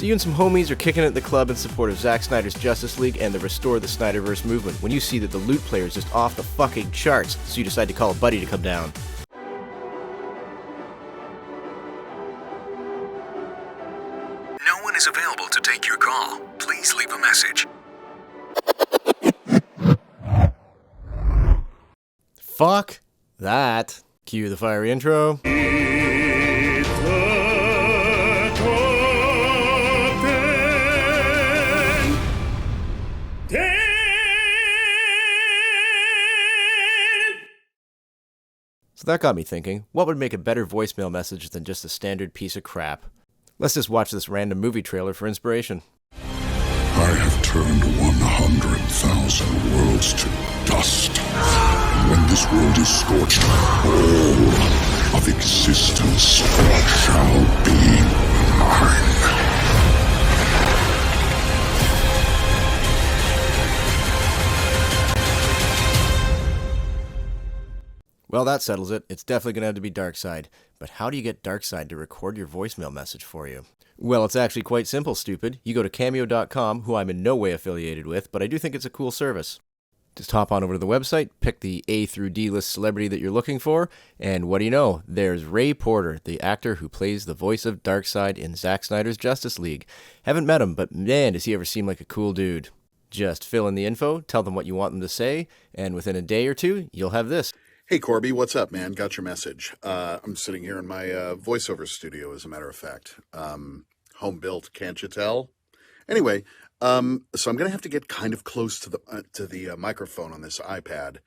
So you and some homies are kicking it at the club in support of Zack Snyder's Justice League and the Restore the Snyderverse movement when you see that the loot player is just off the fucking charts, so you decide to call a buddy to come down. No one is available to take your call. Please leave a message. Fuck that. Cue the fiery intro. So that got me thinking, what would make a better voicemail message than just a standard piece of crap? Let's just watch this random movie trailer for inspiration. I have turned 100,000 worlds to dust. And when this world is scorched, all of existence shall be mine. Well, that settles it. It's definitely going to have to be Darkseid. But how do you get Darkseid to record your voicemail message for you? Well, it's actually quite simple, stupid. You go to cameo.com, who I'm in no way affiliated with, but I do think it's a cool service. Just hop on over to the website, pick the A through D list celebrity that you're looking for, and what do you know? There's Ray Porter, the actor who plays the voice of Darkseid in Zack Snyder's Justice League. Haven't met him, but man, does he ever seem like a cool dude. Just fill in the info, tell them what you want them to say, and within a day or two, you'll have this. Hey, Corby, what's up, man? Got your message. I'm sitting here in my voiceover studio, as a matter of fact. Home built, can't you tell? Anyway, so I'm going to have to get kind of close to the microphone on this iPad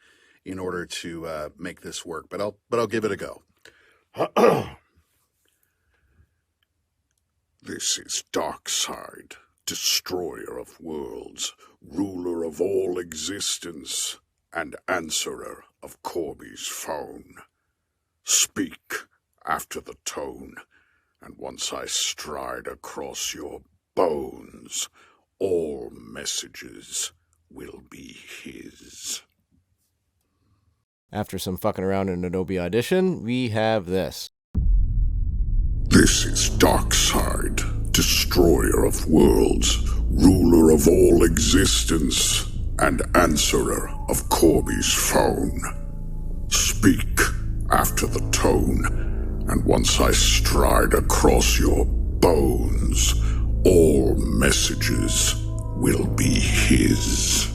in order to make this work, but I'll give it a go. This is Darkseid, destroyer of worlds, ruler of all existence, and answerer of Corby's phone. Speak after the tone, and once I stride across your bones, all messages will be his. After some fucking around in Adobe Audition, we have this. This is Darkseid, destroyer of worlds, ruler of all existence, and answerer of Corby's phone. Speak after the tone, and once I stride across your bones, all messages will be his.